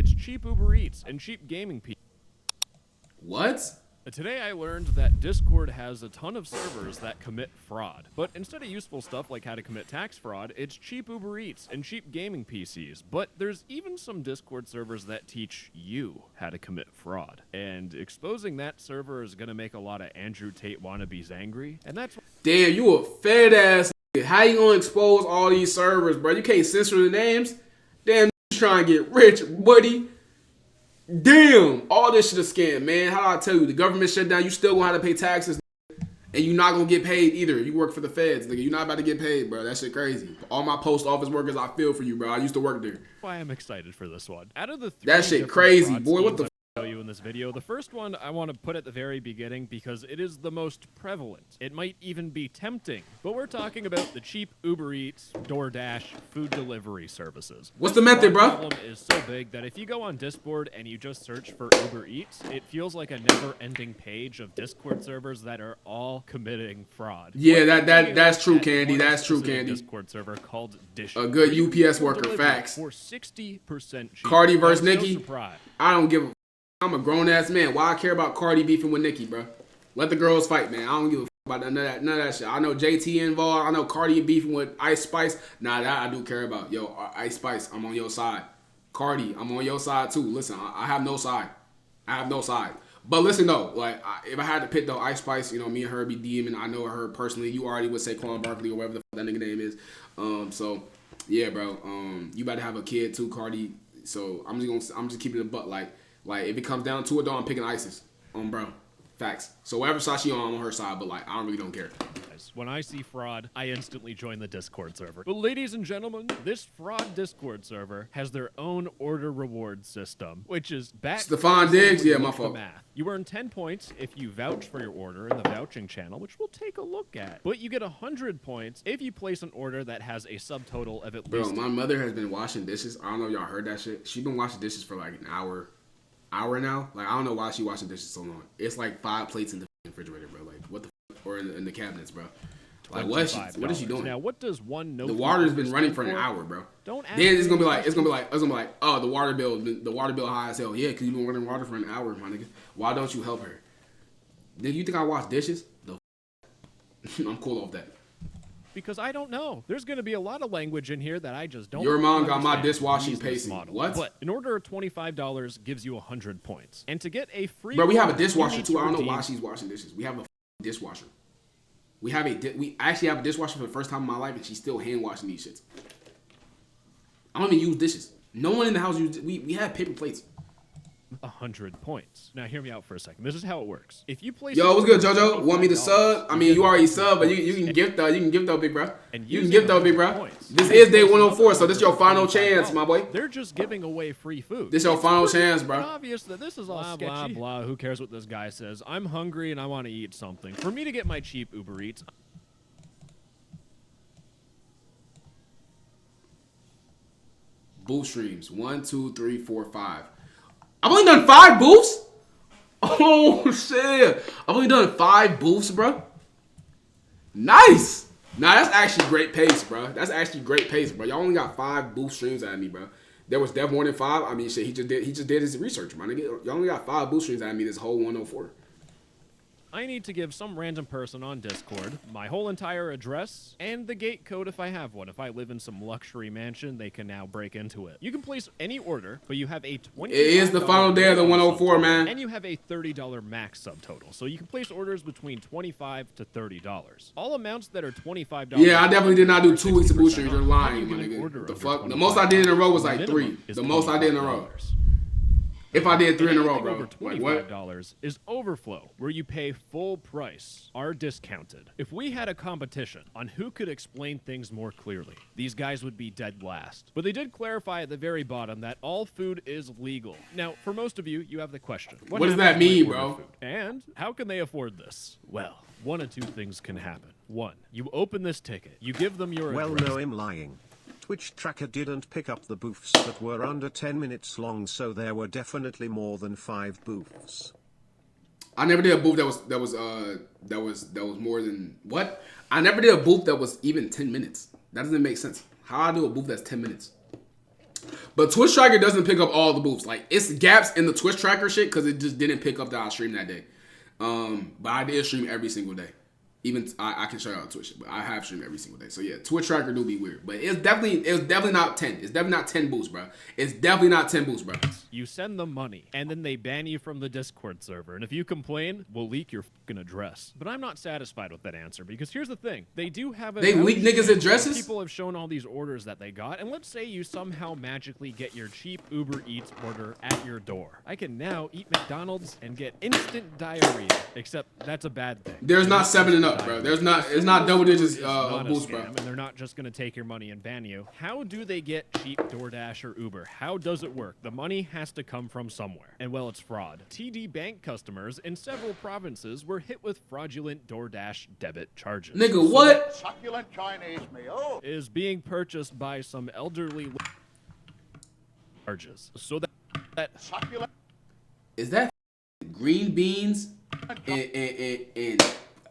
it's cheap Uber Eats and cheap gaming PCs. What? Today I learned that Discord has a ton of servers that commit fraud. But instead of useful stuff like how to commit tax fraud, it's cheap Uber Eats and cheap gaming PCs. But there's even some Discord servers that teach you how to commit fraud. And exposing that server is gonna make a lot of Andrew Tate wannabes angry. And that's... Damn, you a fed ass. How you gonna expose all these servers, bro? You can't censor the names? Damn, you trying to get rich, buddy. Damn, all this shit is scam, man. How do I tell you? The government shut down. You still gonna have to pay taxes, and you're not gonna get paid either. You work for the feds, nigga. You're not about to get paid, bro. That shit crazy. All my post office workers, I feel for you, bro. I used to work there. Why I'm excited for this one. Out of the three that shit crazy, boy. What the? Show you in this video. The first one I want to put at the very beginning because it is the most prevalent. It might even be tempting, but we're talking about the cheap Uber Eats, DoorDash, food delivery services. What's the method, bro? The problem is so big that if you go on Discord and you just search for Uber Eats, it feels like a never-ending page of Discord servers that are all committing fraud. Yeah, that's true, Candy. That's true, Candy. Discord server called Dish. A good UPS worker, facts. For 60% cheap. Cardi versus Nicki. No, I don't give a. I'm a grown ass man. Why I care about Cardi beefing with Nicki, bro? Let the girls fight, man. I don't give a about none of that shit. I know JT involved. I know Cardi beefing with Ice Spice. Nah, that I do care about. Yo, Ice Spice, I'm on your side. Cardi, I'm on your side too. Listen, I have no side. I have no side. But listen though, like if I had to pick though, Ice Spice, you know, me and her be DMing. I know her personally. You already would say Saquon Barkley or whatever the fuck that nigga name is. So yeah, bro. You better have a kid too, Cardi. So I'm just keeping it a butt like if it comes down to it though, I'm picking ISIS. Bro. Facts. So whatever side she on, I'm on her side, but like I really don't care. When I see fraud, I instantly join the Discord server. But ladies and gentlemen, this fraud Discord server has their own order reward system, which is back. Stephon Diggs, yeah, my fault. Math. You earn 10 points if you vouch for your order in the vouching channel, which we'll take a look at. But you get 100 points if you place an order that has a subtotal of at least. Bro, my mother has been washing dishes. I don't know if y'all heard that shit. She's been washing dishes for like an hour now. Like I don't know why she washing dishes so long. It's like 5 plates in the refrigerator, bro. Like what the fuck? Or in the cabinets, bro. Like what is she doing? Now what does one no? The water's been running for an hour, bro. Don't ask then it's gonna be like, oh, the water bill high as hell. Yeah, because you've been running water for an hour, my nigga. Why don't you help her? Then you think I wash dishes? I'm cool off that. Because I don't know. There's going to be a lot of language in here that I just don't. Your mom got my dishwashing pacing. What? But an order of $25 gives you 100 points. And to get a free. Bro, we have a dishwasher too. I don't know why she's washing dishes. We have a dishwasher. We actually have a dishwasher for the first time in my life, and she's still hand washing these shits. I don't even use dishes. No one in the house uses. We have paper plates. 100 points. Now hear me out for a second. This is how it works. If you place. Yo, what's good, JoJo? Want me to sub? I mean, you already sub, but you can gift though. You can gift though, big bro. You can gift though, big bro. This is day 104, so this is your final chance, my boy. They're just giving away free food. This is your final chance, bro. It's obvious that this is all sketchy. Blah blah. Who cares what this guy says? I'm hungry and I want to eat something. For me to get my cheap Uber Eats. Booth streams 1, 2, 3, 4, 5. I've only done 5 booths? Oh, shit. I've only done 5 booths, bro. Nice. Nah, that's actually great pace, bro. That's actually great pace, bro. Y'all only got 5 booth streams at me, bro. There was definitely more than 5. I mean, shit, he just did his research, man. Y'all only got 5 booth streams at me this whole 104. I need to give some random person on Discord my whole entire address and the gate code if I have one. If I live in some luxury mansion, they can now break into it. You can place any order, but you have a $20. It is the final day of the 104, man. And you have a $30 max subtotal. So you can place orders between $25 to $30. All amounts that are $25. Yeah, I definitely did not do 2 weeks of boost streams. You're lying, my nigga. The fuck? The most I did in a row was like 3. The most I did in a row. If I did 3 in a row, bro. Over $25 is overflow, where you pay full price, are discounted. If we had a competition on who could explain things more clearly, these guys would be dead last. But they did clarify at the very bottom that all food is legal. Now, for most of you, you have the question. What does that mean, bro? And how can they afford this? Well, one of 2 things can happen. 1, you open this ticket, you give them your address. Well, no, I'm lying. Twitch tracker didn't pick up the booths that were under 10 minutes long, so there were definitely more than 5 booths. I never did a booth that was more than what? I never did a booth that was even 10 minutes. That doesn't make sense. How I do a booth that's 10 minutes? But Twitch Tracker doesn't pick up all the booths. Like, it's gaps in the Twitch Tracker shit because it just didn't pick up that I streamed that day. But I did stream every single day. Even I can show you on Twitch, but I have streamed every single day. So yeah, Twitch Tracker do be weird, but it's definitely not 10. It's definitely not 10 boosts, bro. It's definitely not 10 boosts, bro. You send them money, and then they ban you from the Discord server. And if you complain, we'll leak your fucking address. But I'm not satisfied with that answer, because here's the thing. They do have They leak niggas' addresses? People have shown all these orders that they got, and let's say you somehow magically get your cheap Uber Eats order at your door. I can now eat McDonald's and get instant diarrhea, except that's a bad thing. There's not 7 and up, bro. It's not double digits boost, bro. And they're not just going to take your money and ban you. How do they get cheap DoorDash or Uber? How does it work? The money has to come from somewhere. And well, it's fraud. TD Bank customers in several provinces were hit with fraudulent DoorDash debit charges. Nigga, what? Succulent Chinese meal. Is being purchased by some elderly charges. So that Succulent. Is that green beans and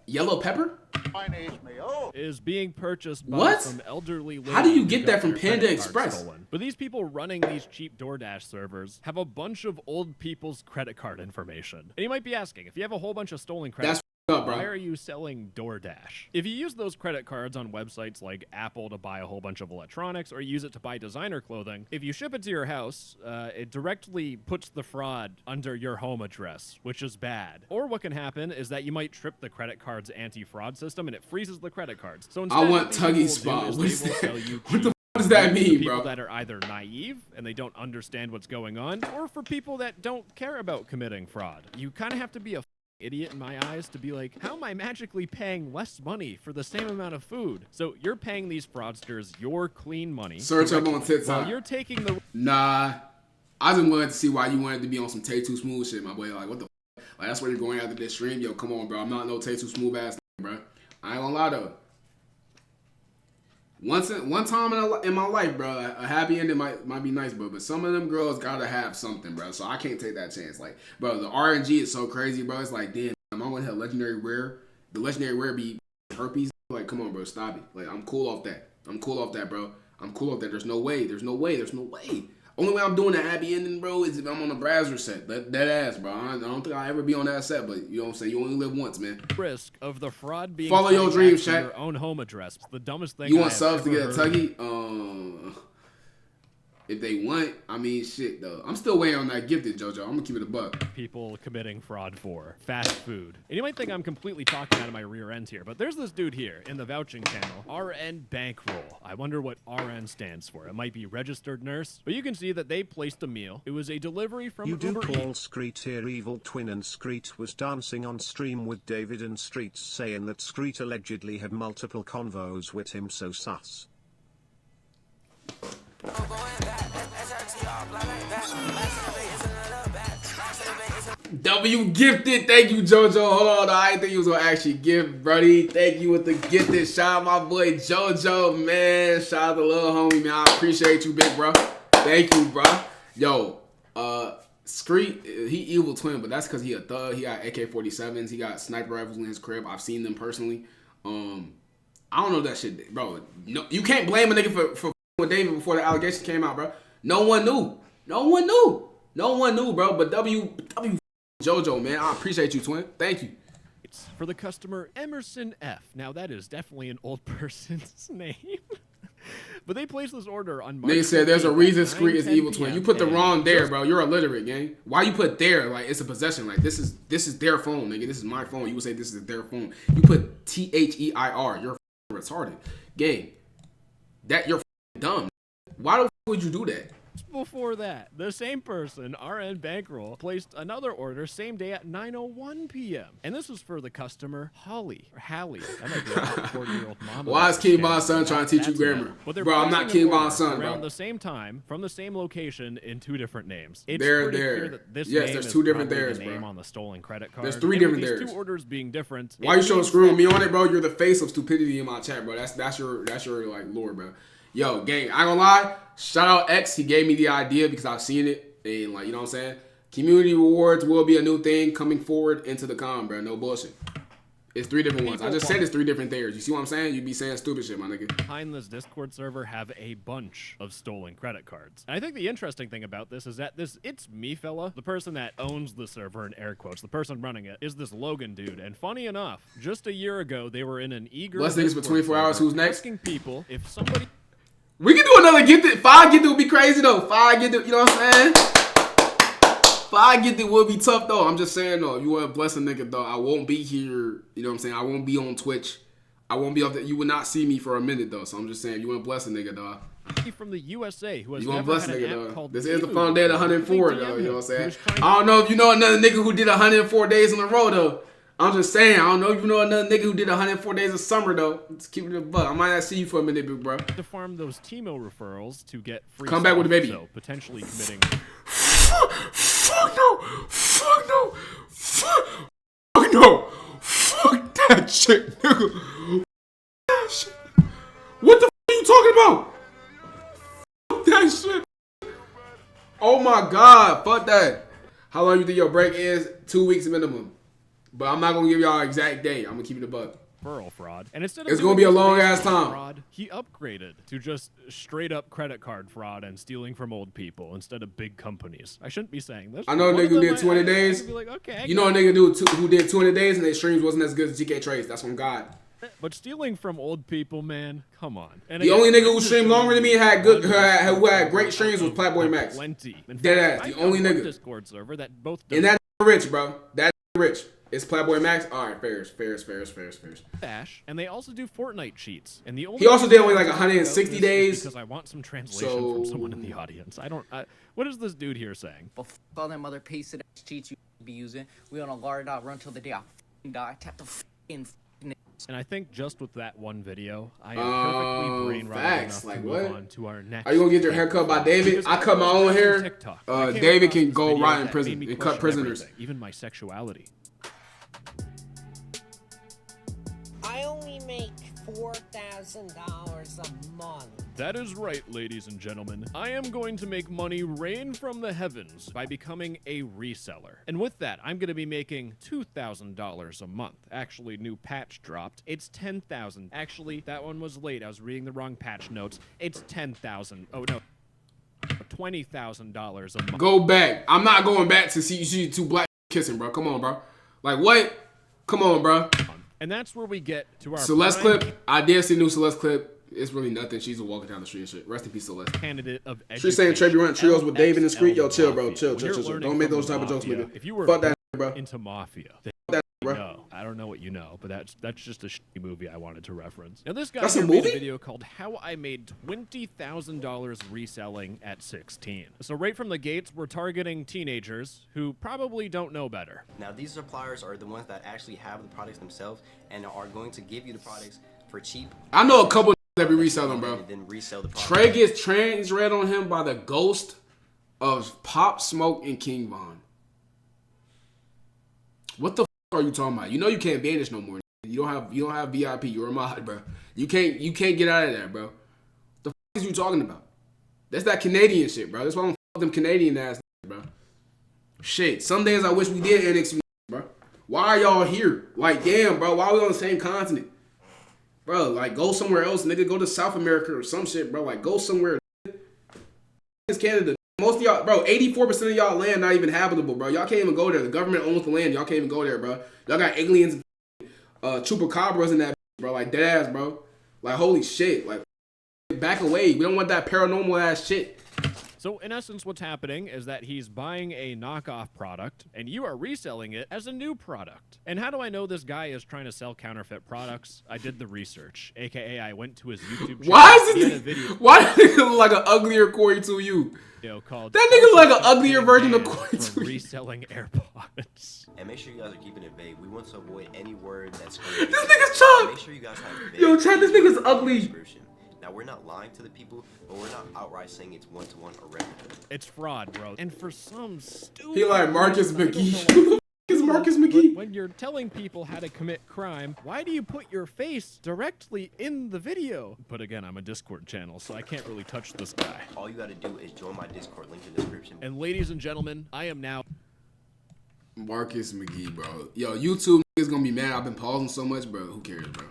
yellow pepper? Chinese meal. is being purchased by What? some elderly lady. How do you who get got that from their Panda credit card Express? stolen. But these people running these cheap DoorDash servers have a bunch of old people's credit card information. And you might be asking, if you have a whole bunch of stolen credit That's up, why bro. are you selling DoorDash? If you use those credit cards on websites like Apple to buy a whole bunch of electronics or use it to buy designer clothing, if you ship it to your house, it directly puts the fraud under your home address, which is bad. Or what can happen is that you might trip the credit card's anti-fraud system and it freezes the credit cards. So instead, I want what these people Tuggy will Spot. do is What's they will that? sell you What the cheap does that for mean, people bro? that are either naive and they don't understand what's going on, or for people that don't care about committing fraud. You kind of have to be a idiot in my eyes to be like, how am I magically paying less money for the same amount of food? So you're paying these fraudsters your clean money. Search up on while TikTok. you're taking the Nah, I just wanted to see why you wanted to be on some Tay Too Smooth shit, my boy. Like, what the f? Like, that's where you're going after this stream. Yo, come on, bro. I'm not no Tay Too Smooth ass, bro. I ain't gonna lie, though. One time in my life, bro, a happy ending might be nice, bro. But some of them girls gotta have something, bro. So I can't take that chance. Like, bro, the RNG is so crazy, bro. It's like, damn, I'm gonna have legendary rare. The legendary rare be herpes. Like, come on, bro, stop it. Like, I'm cool off that. I'm cool off that, bro. I'm cool off that. There's no way. There's no way. There's no way. Only way I'm doing the happy ending, bro, is if I'm on the Brazzers set. That ass, bro. I don't think I'll ever be on that set, but you know what I'm saying? You only live once, man. risk of the fraud being Follow your tied dreams, back to Shaq. your own home address. It's the dumbest thing You I want have subs to ever get a heard. Tuggy? If they want, I mean, shit, though. I'm still waiting on that gifted, JoJo. I'm gonna keep it a buck. People committing fraud for fast food. And you might think I'm completely talking out of my rear end here, but there's this dude here in the vouching channel, RN Bankroll. I wonder what RN stands for. It might be registered nurse, but you can see that they placed a meal. It was a delivery from You do Uber call Eats. Screet here evil twin, and Screet was dancing on stream with David and Street saying that Screet allegedly had multiple convos with him, so sus. W gifted. Thank you, JoJo. Hold on. I didn't think you was gonna actually give, buddy. Thank you with the gifted. Shout out my boy JoJo, man. Shout out to little homie, man. I appreciate you, big bro. Thank you, bro. Yo, Screet, he evil twin, but that's because he a thug. He got AK-47s. He got sniper rifles in his crib. I've seen them personally. I don't know that shit, bro. No, you can't blame a nigga for with David before the allegations came out, bro. No one knew. No one knew. No one knew, bro. But W JoJo, man, I appreciate you, twin. Thank you. For the customer Emerson F. Now that is definitely an old person's name. But they placed this order on March Nigga said there's a 15th reason at Screet is 9:10 evil twin. You put the PM, wrong there, just bro. You're illiterate, gang. Why you put there? Like, it's a possession. Like, this is their phone, nigga. This is my phone. You would say this is their phone. You put THEIR. You're retarded. Gang. That you're dumb. Why the would you do that? Before that, the same person, RN Bankroll, placed another order same day at 9:01 p.m. And this was for the customer Holly, or Hallie. That might be a 40-year-old mama. Why is King Von's son trying to teach you That's grammar? enough. But they're Bro, I'm not placing King an order Von's son, around bro. the same time, from the same location, in two different names. It's There. pretty clear that this Yes, name there's is two different probably theirs, the bro. name on the stolen credit card. There's three And with different these theirs. two orders being different. Why it you showing means screwing that- me on it, bro? You're the face of stupidity in my chat, bro. That's your like lore, bro. Yo, gang, I ain't gonna lie. Shout out X. He gave me the idea because I've seen it. And like, you know what I'm saying? Community rewards will be a new thing coming forward into the con, bro. No bullshit. It's 3 different ones. I People just said it's 3 different things. You see what I'm saying? You be saying stupid shit, my nigga. behind this Discord server have a bunch of stolen credit cards. And I think the interesting thing about this is that it's me fella, the person that owns the server in air quotes, the person running it, is this Logan dude. And funny enough, just a year ago, they were in an eager Let's think it's for 24 hours. Who's next? asking people if somebody... We can do another gifted. 5 gifted would be crazy though. 5 gifted, you know what I'm saying? 5 gifted would be tough though. I'm just saying though, if you want to bless a nigga though, I won't be here. You know what I'm saying? I won't be on Twitch. I won't be up there. You will not see me for a minute though. So I'm just saying, if you want to bless a nigga though. from the USA who has You want to never bless a had an nigga app though. called This is the Emu. fun day of the 104 They though. DM You know what I'm him. saying? He was trying I don't know if you know another nigga who did 104 days in a row though. I'm just saying, I don't know if you know another nigga who did 104 days of summer though. Just keep it a buck. I might not see you for a minute, big bro. to farm those Timo referrals to get free Come back with stuff, the baby. So potentially committing... Fuck no! Fuck no! Fuck no! Fuck that shit, nigga! That shit. What the f are you talking about? Fuck that shit! Oh my god, fuck that! How long you think your break is? 2 weeks minimum. But I'm not gonna give y'all an exact date. I'm gonna keep it a buck. referral fraud. And instead of It's doing gonna be a this long basic ass time. fraud, he upgraded to just straight up credit card fraud and stealing from old people instead of big companies. I shouldn't be saying this. I know a One nigga of who them, did 20 days. I could be like, okay, You know a nigga who did 20 days and their streams wasn't as good as GK Trades. That's from God. but stealing from old people, man, come on. And The again, only nigga who I'm just streamed showing longer than me you and had good, one who had great Discord streams was server Playboy of Max. Plenty. In Dead fact, ass, the I only found one nigga. Discord server that both And that rich, bro. That rich. It's Playboy Max. All right, fairs. Bash, and they also do Fortnite cheats. And the only He also did only like reason I'm talking 160 about this is days. because I want some translation from someone in the audience. What is this dude here saying? But f all them other piece of ass cheats you be using. We on a guard out run till the day I f***ing die. Tap the f***ing And I think just with that one video, I am perfectly brain rotted facts. enough Like to what? move on to our next. Are you gonna get your hair cut by David? Because I cut my own hair. TikTok. I came David across can this go video right in that prison made me and cut question prisoners. everything, even my sexuality. I only make $4,000 a month. That is right, ladies and gentlemen. I am going to make money rain from the heavens by becoming a reseller. And with that, I'm going to be making $2,000 a month. Actually, new patch dropped. It's $10,000. Actually, that one was late. I was reading the wrong patch notes. It's $10,000. Oh, no. $20,000 a month. Go back. I'm not going back to see you two black kissing, bro. Come on, bro. Like what? Come on, bro. And that's where we get to our Celeste prime clip. I did see a new Celeste clip. It's really nothing. She's walking down the street and shit. Rest in peace, Celeste. candidate of She's saying Trey be running trios with Dave in the street. Yo, LXL chill, bro. Mafia. Chill. When you're Don't learning make from those the type of jokes, Mafia, nigga. If you were Fuck that, bro. into Mafia, then That, you bro. know. I don't know what you know, but that's just a shitty movie I wanted to reference. Now this guy That's a here made movie? a video called "How I Made $20,000 Reselling at 16." So right from the gates, we're targeting teenagers who probably don't know better. Now these suppliers are the ones that actually have the products themselves and are going to give you the products for cheap. I know a couple that be reselling, bro. And then resell the product. Trey gets trans read on him by the ghost of Pop Smoke and King Von. What the f are you talking about? You know you can't banish no more. You don't have VIP. You're a mod, bro. You can't get out of that, bro. The f is you talking about? That's that Canadian shit, bro. That's why I don't f them Canadian ass, bro. Shit. Some days I wish we did annex you, bro. Why are y'all here? Like, damn, bro. Why are we on the same continent? Bro, like, go somewhere else, nigga. Go to South America or some shit, bro. Like, go somewhere. It's Canada. Most of y'all, bro, 84% of y'all land not even habitable, bro. Y'all can't even go there. The government owns the land. Y'all can't even go there, bro. Y'all got aliens, chupacabras in that, bro. Like, dead ass, bro. Like, holy shit. Like, back away. We don't want that paranormal ass shit. So in essence, what's happening is that he's buying a knockoff product and you are reselling it as a new product. And how do I know this guy is trying to sell counterfeit products? I did the research, aka I went to his YouTube channel. Why is He had a it? video Why does it look like an uglier Corey to you? called That nigga look like an uglier version of Corey for to you. reselling AirPods. And make sure you guys are keeping it vague. We want to avoid any word that's going This nigga's Chuck. Make sure you guys have vague Yo, Chad, this nigga's ugly. description. Now we're not lying to the people, but we're not outright saying it's one-to-one or replica. It's fraud, bro. And for some stupid He like Marcus reason, I don't McGee. know Who the f is Marcus But McGee? when you're telling people how to commit crime, why do you put your face directly in the video? But again, I'm a Discord channel, so I can't really touch this guy. All you gotta do is join my Discord, link in the description. And ladies and gentlemen, I am now Marcus McGee, bro. Yo, YouTube is gonna be mad. I've been pausing so much, bro. Who cares, bro?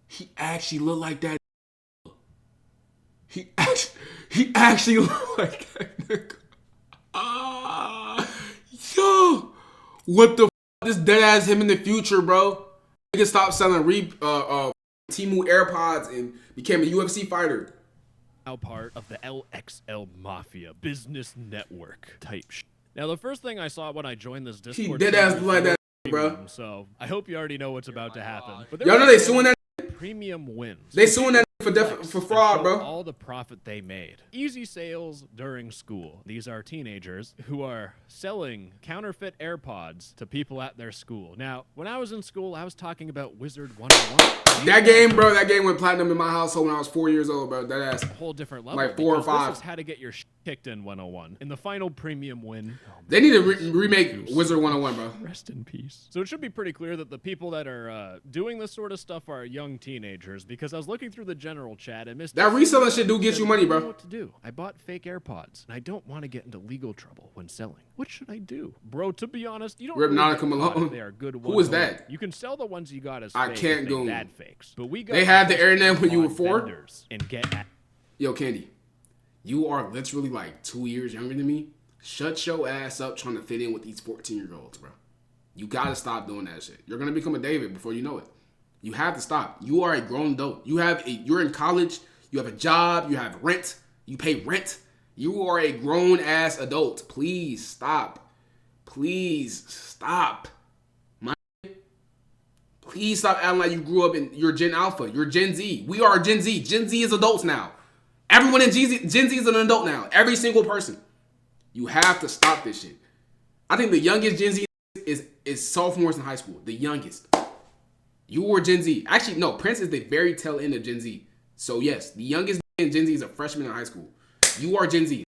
He actually looked like that. He actually looked like that nigga. Yo, what the f? This dead ass him in the future, bro. Nigga stopped selling Temu AirPods and became a UFC fighter. Now part of the LXL Mafia business network type Now, the first thing I saw when I joined this Discord, He dead ass like that, bro. So I hope you already know what's about to happen. But Y'all know they suing that. Premium wins. They suing that for fraud, bro. All the profit they made. Easy sales during school. These are teenagers who are selling counterfeit AirPods to people at their school. Now, when I was in school, I was talking about Wizard 101. That game, bro, that game went platinum in my household when I was 4 years old, bro. That ass. A whole different level. Like 4 or 5. This is how to get your kicked in 101. In the final premium win. They need to remake Wizard 101, bro. Rest in peace. So it should be pretty clear that the people that are doing this sort of stuff are young teenagers, because I was looking through the general chat and missed that reselling shit do get you money, bro. I don't know what to do. I bought fake AirPods, and I don't want to get into legal trouble when selling. What should I do? Bro, to be honest, you don't Rip really Nautica get Malone. if they are good Who is ones. that? You can sell the ones you got as I fake can't if go. they bad fakes. But we got They had the AirNet when you were 4? vendors and get at Yo, Candy, you are literally like 2 years younger than me. Shut your ass up trying to fit in with these 14-year-olds, bro. You gotta stop doing that shit. You're gonna become a David before you know it. You have to stop. You are a grown adult. You're in college. You have a job. You have rent. You pay rent. You are a grown ass adult. Please stop. Please stop. Please stop acting like you grew up in you're Gen Alpha. You're Gen Z. We are Gen Z. Gen Z is adults now. Everyone in Gen Z is an adult now. Every single person. You have to stop this shit. I think the youngest Gen Z is sophomores in high school. The youngest. You were Gen Z. Actually, no. Prince is the very tail end of Gen Z. So yes, the youngest in Gen Z is a freshman in high school. You are Gen Z.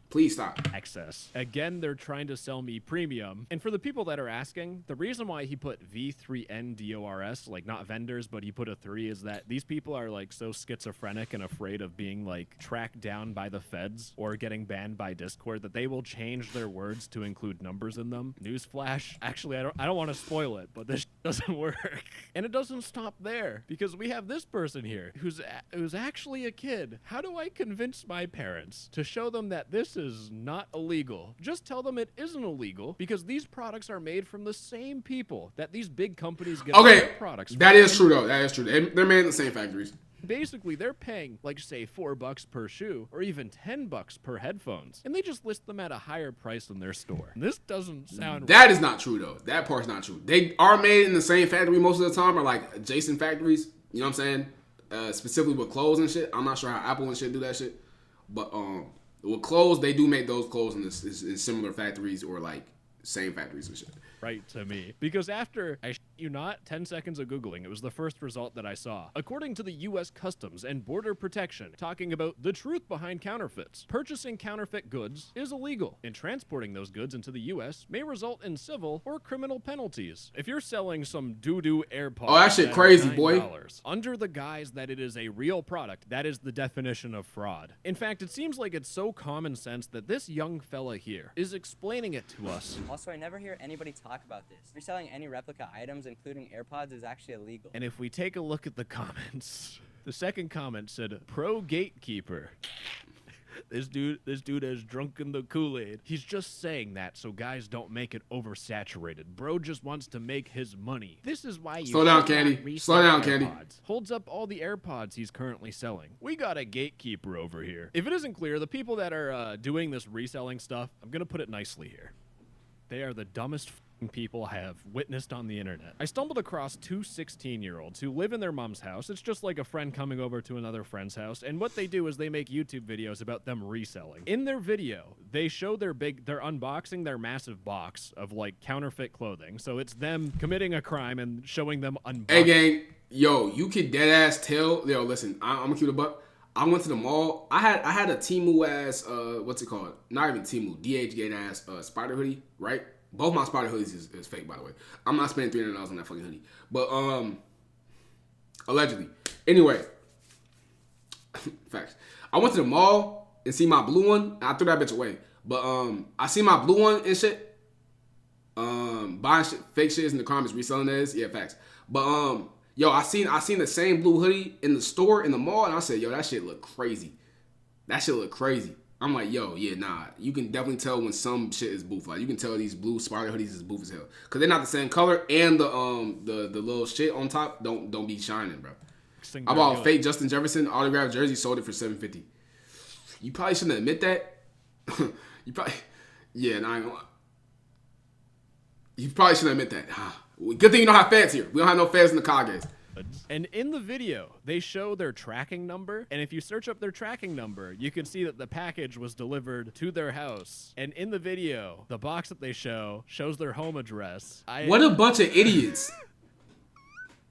Please stop. access. Again, they're trying to sell me premium. And for the people that are asking, the reason why he put V3NDORS, like not vendors, but he put a 3, is that these people are like so schizophrenic and afraid of being like tracked down by the feds or getting banned by Discord that they will change their words to include numbers in them. Newsflash. Actually, I don't want to spoil it, but this doesn't work. And it doesn't stop there, because we have this person here who's actually a kid. How do I convince my parents to show them that this is not illegal? Just tell them it isn't illegal, because these products are made from the same people that these big companies get their products from. That is true though. That is true. They're made in the same factories. Basically, they're paying, like, say, $4 per shoe or even $10 per headphones, and they just list them at a higher price than their store. This doesn't sound That is not true though. That part's not true. They are made in the same factory most of the time, or like adjacent factories. You know what I'm saying? Specifically with clothes and shit. I'm not sure how Apple and shit do that shit, but with clothes, they do make those clothes in similar factories or like same factories and shit. right to me. Because after, I you not, 10 seconds of Googling, it was the first result that I saw. According to the U.S. Customs and Border Protection, talking about the truth behind counterfeits, purchasing counterfeit goods is illegal, and transporting those goods into the U.S. may result in civil or criminal penalties. If you're selling some doo-doo AirPods, oh, that shit crazy, boy, under the guise that it is a real product, that is the definition of fraud. In fact, it seems like it's so common sense that this young fella here is explaining it to us. Also, I never hear anybody talk about this. Reselling any replica items, including AirPods, is actually illegal. And if we take a look at the comments, the second comment said, "Pro gatekeeper." This dude has drunken the Kool-Aid. He's just saying that so guys don't make it oversaturated. Bro just wants to make his money. This is why you slow down, Candy. Slow down, Candy. Holds up all the AirPods he's currently selling. We got a gatekeeper over here. If it isn't clear, the people that are doing this reselling stuff, I'm gonna put it nicely here. They are the dumbest people I have witnessed on the internet. I stumbled across 2 16-year-olds who live in their mom's house. It's just like a friend coming over to another friend's house, and what they do is they make YouTube videos about them reselling. In their video, they show they're unboxing their massive box of like counterfeit clothing. So it's them committing a crime and showing them unboxing. Hey gang, yo, you can dead ass tell. Yo, listen, I'm gonna keep it a buck. I went to the mall. I had a Temu ass, what's it called? Not even Temu, DHgate ass spider hoodie, right? Both my spider hoodies is fake, by the way. I'm not spending $300 on that fucking hoodie. But allegedly. Anyway, Facts. I went to the mall and see my blue one. And I threw that bitch away. But I see my blue one and shit. Buying shit, fake shit in the comments, reselling this. Yeah, facts. But yo, I seen the same blue hoodie in the store in the mall, and I said, yo, that shit look crazy. That shit look crazy. I'm like, yo, yeah, nah. You can definitely tell when some shit is boof. Like you can tell these blue spider hoodies is boof as hell, cause they're not the same color, and the little shit on top don't be shining, bro. I bought a fake Justin Jefferson autographed jersey, sold it for $750. You probably shouldn't admit that. You probably, yeah, nah, I ain't gonna lie. You probably shouldn't admit that. Good thing you don't have fans here. We don't have no fans in the Kages. And in the video, they show their tracking number. And if you search up their tracking number, you can see that the package was delivered to their house. And in the video, the box that they show shows their home address. What a bunch of idiots.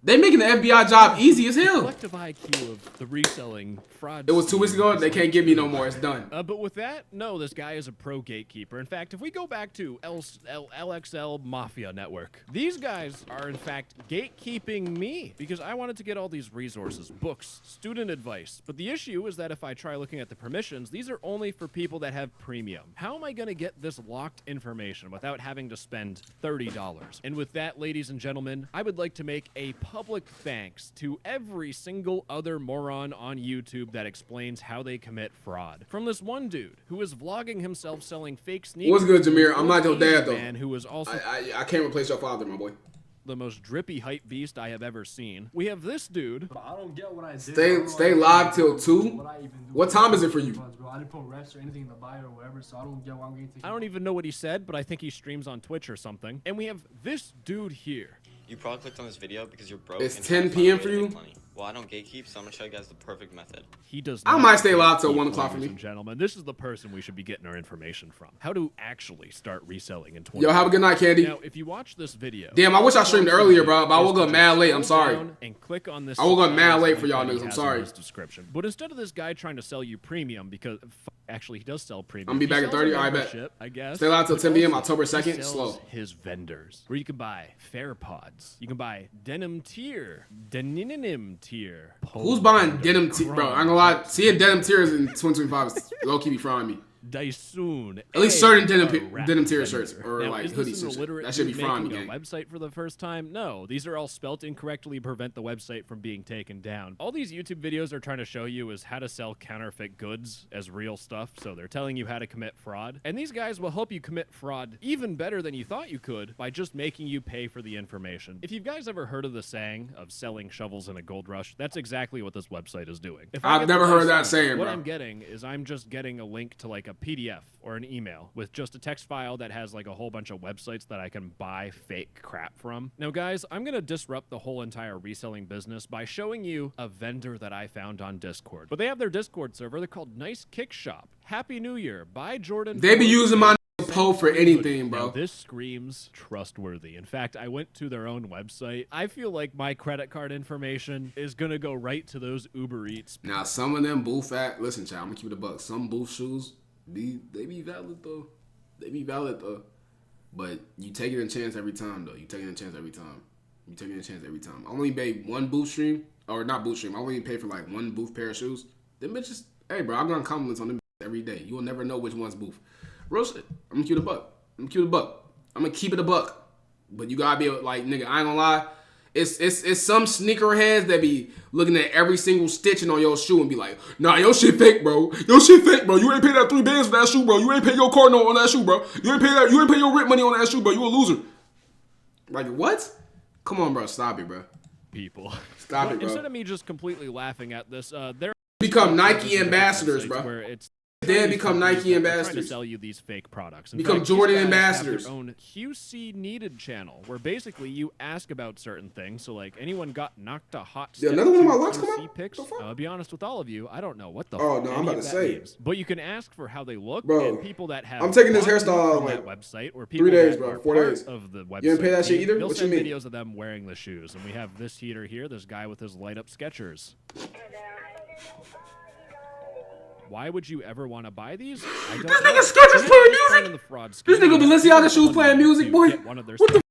They making the FBI job easy as hell. Collective IQ of the reselling fraud. It was 2 weeks ago. They can't give me no more. It's done. But with that, no, this guy is a pro gatekeeper. In fact, if we go back to LXL Mafia Network, these guys are in fact gatekeeping me because I wanted to get all these resources, books, student advice. But the issue is that if I try looking at the permissions, these are only for people that have premium. How am I going to get this locked information without having to spend $30? And with that, ladies and gentlemen, I would like to make a public thanks to every single other moron on YouTube that explains how they commit fraud. From this one dude who is vlogging himself selling fake sneakers. What's good, Jameer? I'm not your dad, though. Man who was also I can't replace your father, my boy. The most drippy hype beast I have ever seen. We have this dude. But I don't get what I did. Stay live till 2. What time is it for you? I didn't put refs or anything in the bio or whatever, so I don't get why I'm getting taken. I don't even know what he said, but I think he streams on Twitch or something. And we have this dude here. You probably clicked on this video because you're broke. It's and 10 trying to p.m. find a for way to you? make money. Well, I don't gatekeep, so I'm gonna show you guys the perfect method. He does. I might stay live till 1 o'clock for me. Ladies and gentlemen, this is the person we should be getting our information from. How to actually start reselling in 20. Yo, have a good night, Candy. Now, if you watch this video, damn, I wish I streamed earlier, bro. But I woke up mad late. I'm sorry. And click on this. I woke up mad late for y'all niggas. I'm sorry. Description. But instead of this guy trying to sell you premium, because actually he does sell premium. I'm gonna be back at 30. I bet. I guess. Stay live till 10 p.m. October He 2nd. sells Slow. his vendors, where you can buy fair pods. You can buy denim tier, denim tier. Who's buying denim tier, bro? I'm gonna lie. Seeing denim tiers in 2025 is low key be frying me. Daisun. At least certain rap denim tier vendor. shirts or Now, like is this hoodies an and shit. illiterate That should be dude frying me, making gang. a website for the first time? No, these are all spelt incorrectly to prevent the website from being taken down. All these YouTube videos are trying to show you is how to sell counterfeit goods as real stuff. So they're telling you how to commit fraud. And these guys will help you commit fraud even better than you thought you could by just making you pay for the information. If you guys ever heard of the saying of selling shovels in a gold rush, that's exactly what this website is doing. If I I've get the never heard that license, saying, what bro. I'm getting is I'm just getting a link to like a PDF or an email with just a text file that has like a whole bunch of websites that I can buy fake crap from. Now guys, I'm gonna disrupt the whole entire reselling business by showing you a vendor that I found on Discord. But they have their Discord server. They're called Nice Kick Shop. Happy New Year. Bye, Jordan. They be using my Poe for anything, bro. Now, this screams trustworthy. In fact, I went to their own website. I feel like my credit card information is gonna go right to those Uber Eats. Now, some of them booth at, listen, child, I'm gonna keep it a buck. Some booth shoes, they be valid though. They be valid though. But you taking a chance every time though. You taking a chance every time. You taking a chance every time. I only paid one booth stream, or not booth stream. I only paid for like one booth pair of shoes. Them bitches, hey bro, I'm gonna compliments on them every day. You will never know which one's booth. Real shit. I'm gonna keep it a buck. I'm gonna keep it a buck. But you gotta be able, like, nigga, I ain't gonna lie. It's some sneakerheads that be looking at every single stitching on your shoe and be like, nah, your shit fake, bro. Your shit fake, bro. You ain't pay that $3 for that shoe, bro. You ain't pay your car note on that shoe, bro. You ain't pay your rent money on that shoe, bro. You a loser. Like, what? Come on, bro. Stop it, bro. People. Stop it, bro. Instead of me just completely laughing at this, they're become Nike ambassadors, bro. Where it's They become Nike trying to ambassadors. sell you these fake products. In Become fact, Jordan these guys ambassadors. Have their own QC needed channel where basically you ask about certain things. So like anyone got knocked a hot Yeah, step another one of my two locks come QC out? pics? The fuck? I'll be honest with all of you, I don't know what the Oh, fuck no, I'm any about of to that say. means. But you can ask for how they look, Bro, and people that have I'm taking this bought hairstyle from like that website or people 3 days, that bro. are 4 part days. of the website. You didn't pay that shit either? They'll What send you mean? videos of them wearing the shoes, and we have this heater here, this guy with his light up Skechers. Why would you ever want to buy these? I don't This know. nigga Skechers They're playing not music? in the fraud This scheme. nigga Balenciaga shoes playing music, You boy. get one of their What the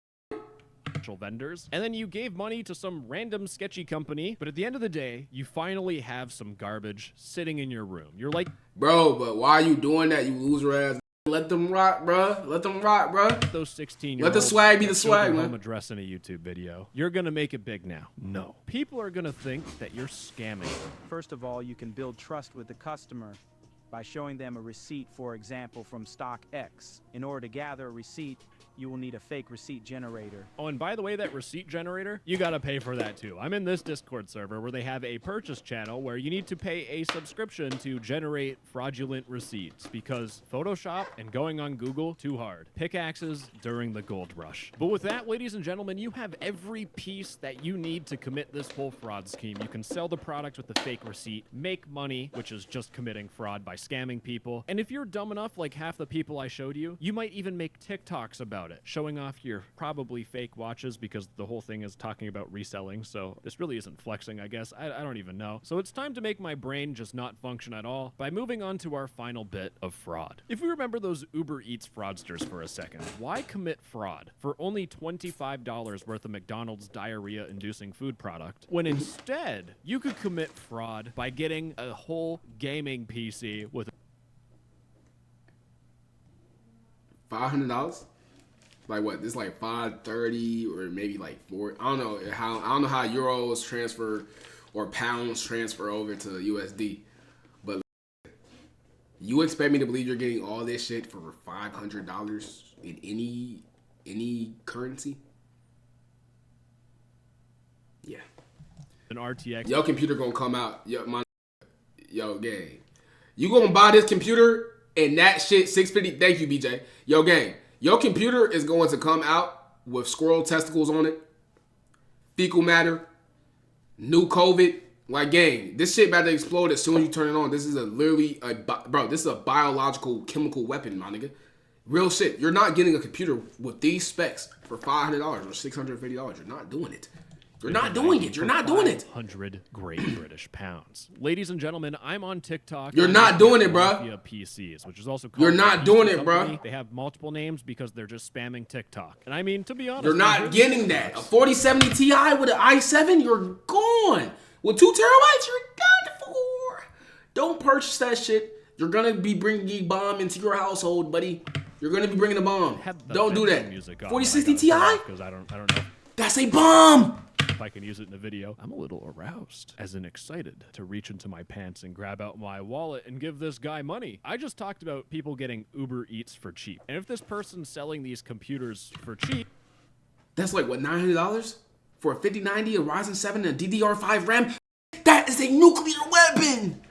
actual vendors, and then you gave money to some random sketchy company, but at the end of the day, you finally have some garbage sitting in your room. You're like, bro, but why are you doing that, you loser ass? Let them rock, bro. Let them rock, bro. those 16-year-olds. Let the swag be the swag, home man. address in a YouTube video. You're gonna make it big now. No. People are gonna think that you're scamming them. First of all, you can build trust with the customer by showing them a receipt, for example, from stock X. In order to gather a receipt, you will need a fake receipt generator. Oh, and by the way, that receipt generator, you gotta pay for that too. I'm in this Discord server where they have a purchase channel where you need to pay a subscription to generate fraudulent receipts because Photoshop and going on Google, too hard. Pickaxes during the gold rush. But with that, ladies and gentlemen, you have every piece that you need to commit this whole fraud scheme. You can sell the product with the fake receipt, make money, which is just committing fraud by scamming people. And if you're dumb enough, like half the people I showed you, you might even make TikToks about it, showing off your probably fake watches because the whole thing is talking about reselling. So this really isn't flexing, I guess. I don't even know. So it's time to make my brain just not function at all by moving on to our final bit of fraud. If we remember those Uber Eats fraudsters for a second, why commit fraud for only $25 worth of McDonald's diarrhea-inducing food product when instead you could commit fraud by getting a whole gaming PC with $500? Like what? This like 530 or maybe like 4. I don't know how euros transfer or pounds transfer over to USD. But you expect me to believe you're getting all this shit for $500 in any currency? Yeah. an RTX. Your computer gonna come out. Yo, gang. You gonna buy this computer and that shit 650? Thank you, BJ. Yo, gang. Your computer is going to come out with squirrel testicles on it, fecal matter, new COVID. Like, gang, this shit about to explode as soon as you turn it on. This is this is a biological chemical weapon, my nigga. Real shit. You're not getting a computer with these specs for $500 or $650. You're not doing it. You're not doing it. You're not doing it. 100 great British pounds. Ladies and gentlemen, I'm on TikTok. You're not doing it, bro. PCs, which is also called You're not doing it, bro. They have multiple names because they're just spamming TikTok. And I mean, to be honest, you're not getting that. A 4070 Ti with an i7, you're gone. With 2 terabytes, you're done for. Don't purchase that shit. You're gonna be bringing a bomb into your household, buddy. You're gonna be bringing a bomb. Don't do that. 4060 Ti? Because I don't know. That's a bomb. If I can use it in a video. I'm a little aroused, as in excited to reach into my pants and grab out my wallet and give this guy money. I just talked about people getting Uber Eats for cheap. And if this person's selling these computers for cheap, that's like what, $900 for a 5090, a Ryzen 7, and a DDR5 RAM? That is a nuclear weapon.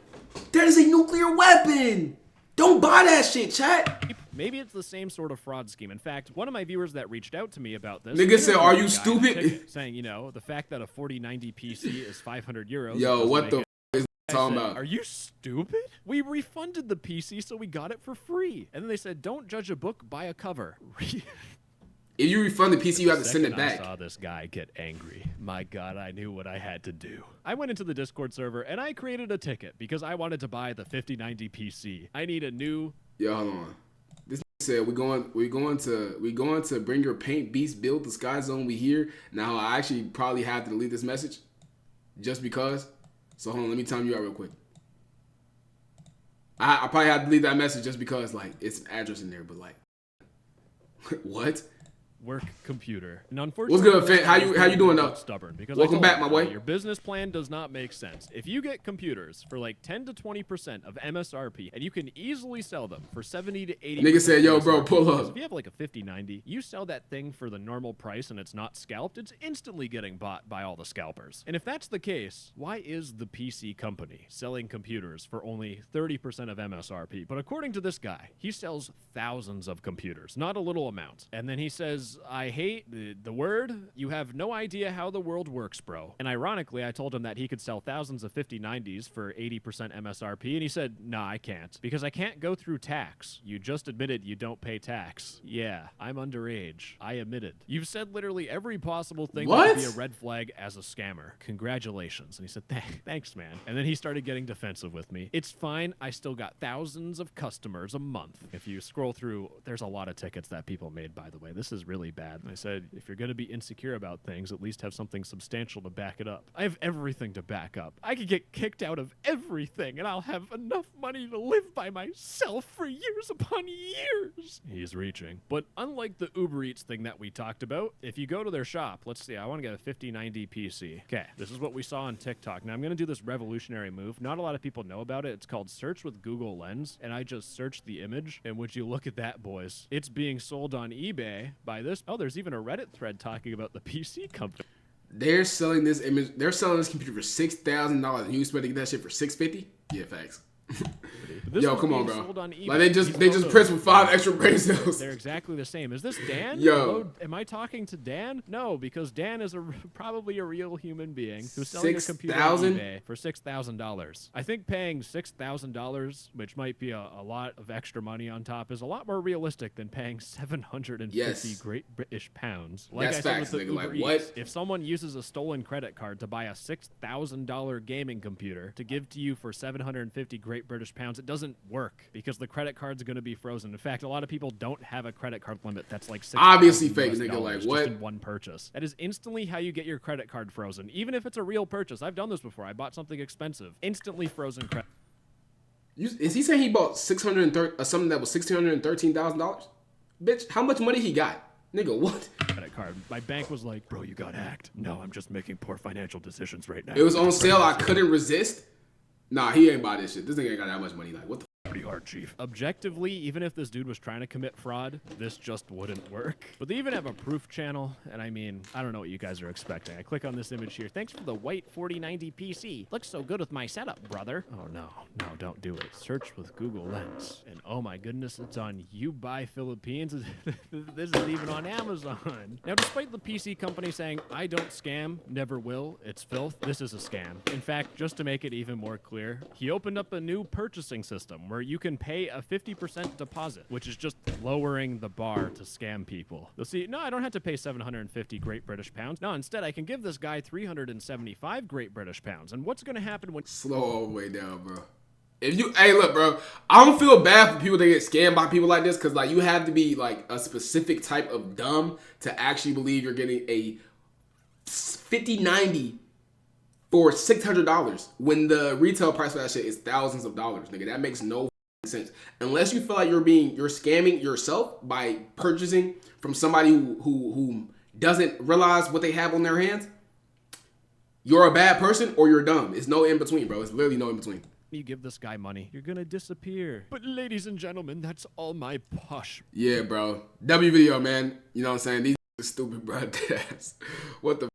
That is a nuclear weapon. Don't buy that shit, chat. maybe it's the same sort of fraud scheme. In fact, one of my viewers that reached out to me about this, nigga said, "Are you stupid?" Saying, you know, the fact that a 4090 PC is 500 euros. Yo, what the f is talking about? Are you stupid? We refunded the PC, so we got it for free. And then they said, "Don't judge a book by a cover." If you refund the PC, you have to send it back. I saw this guy get angry. My God, I knew what I had to do. I went into the Discord server and I created a ticket because I wanted to buy the 5090 PC. I need a new. Yo, hold on. This said we're going to bring your paint beast build the Sky Zone. We here now. I actually probably have to delete this message just because. So hold on, let me time you out real quick. I probably have to delete that message just because like it's an address in there, but like what? Work computer. And unfortunately, what's good, Finn? How you doing though? Stubborn because welcome back, my boy. Your business plan does not make sense. If you get computers for like 10 to 20% of MSRP, and you can easily sell them for 70 to 80. Nigga said, "Yo, bro, pull up." If you have like a 5090, you sell that thing for the normal price, and it's not scalped. It's instantly getting bought by all the scalpers. And if that's the case, why is the PC company selling computers for only 30% of MSRP? But according to this guy, he sells thousands of computers, not a little amount. And then he says, "I hate the word. You have no idea how the world works, bro." And ironically, I told him that he could sell thousands of 5090s for 80% MSRP, and he said, "Nah, I can't, because I can't go through tax. You just admitted you don't pay tax." Yeah, I'm underage. I admitted. You've said literally every possible thing that could be a red flag as a scammer. Congratulations. And he said, "Thanks, man." And then he started getting defensive with me. It's fine. I still got thousands of customers a month. If you scroll through, there's a lot of tickets that people made, by the way. This is really really bad. And I said, if you're going to be insecure about things, at least have something substantial to back it up. I have everything to back up. I could get kicked out of everything, and I'll have enough money to live by myself for years upon years. He's reaching. But unlike the Uber Eats thing that we talked about, if you go to their shop, let's see, I want to get a 5090 PC. Okay, this is what we saw on TikTok. Now I'm going to do this revolutionary move. Not a lot of people know about it. It's called Search with Google Lens, and I just searched the image, and would you look at that, boys? It's being sold on eBay by this. Oh, there's even a Reddit thread talking about the PC company. They're selling this image. They're selling this computer for $6,000, and you expect to get that shit for $650? Yeah, facts. Yo, come on, bro. On like they just pressed with 5 extra brain cells. They're exactly the same. Is this Dan? Yo, hello? Am I talking to Dan? No, because Dan is probably a real human being who's selling a computer on eBay for $6,000. I think paying $6,000, which might be a lot of extra money on top, is a lot more realistic than paying 750 Great British pounds. Like that's I said facts, with the nigga. Uber Like, what? Eats, if someone uses a stolen credit card to buy a $6,000 gaming computer to give to you for 750 Great British pounds, it doesn't work because the credit card's going to be frozen. In fact, a lot of people don't have a credit card limit that's like $6,000 obviously fake, nigga. Like what? Just in one purchase. That is instantly how you get your credit card frozen. Even if it's a real purchase. I've done this before. I bought something expensive. Instantly frozen credit. Is he saying he bought something that was $613,000? Bitch, how much money he got? Nigga, what? Credit card. My bank was like, bro, you got hacked. No, I'm just making poor financial decisions right now. It was on sale. I couldn't resist. Nah, he ain't buy this shit. This nigga ain't got that much money. Like, what the pretty hard, Chief. Objectively, even if this dude was trying to commit fraud, this just wouldn't work. But they even have a proof channel, and I mean, I don't know what you guys are expecting. I click on this image here. Thanks for the white 4090 PC. Looks so good with my setup, brother. Oh, no, don't do it. Search with Google Lens. And oh my goodness, it's on You Buy Philippines. This is even on Amazon. Now, despite the PC company saying, I don't scam, never will, it's filth, this is a scam. In fact, just to make it even more clear, he opened up a new purchasing system where you can pay a 50% deposit, which is just lowering the bar to scam people. You'll see, no, I don't have to pay 750 Great British pounds. No, instead, I can give this guy 375 Great British pounds. And what's going to happen when... Slow all the way down, bro. If you... Hey, look, bro. I don't feel bad for people that get scammed by people like this because, like, you have to be, like, a specific type of dumb to actually believe you're getting a 5090 for $600 when the retail price for that shit is thousands of dollars, nigga. That makes no sense. Unless you feel like you're scamming yourself by purchasing from somebody who doesn't realize what they have on their hands, you're a bad person or you're dumb. It's no in between, bro. It's literally no in between. You give this guy money, you're gonna disappear. But ladies and gentlemen, that's all my posh. Yeah, bro. W video, man. You know what I'm saying? These are stupid, bro. What the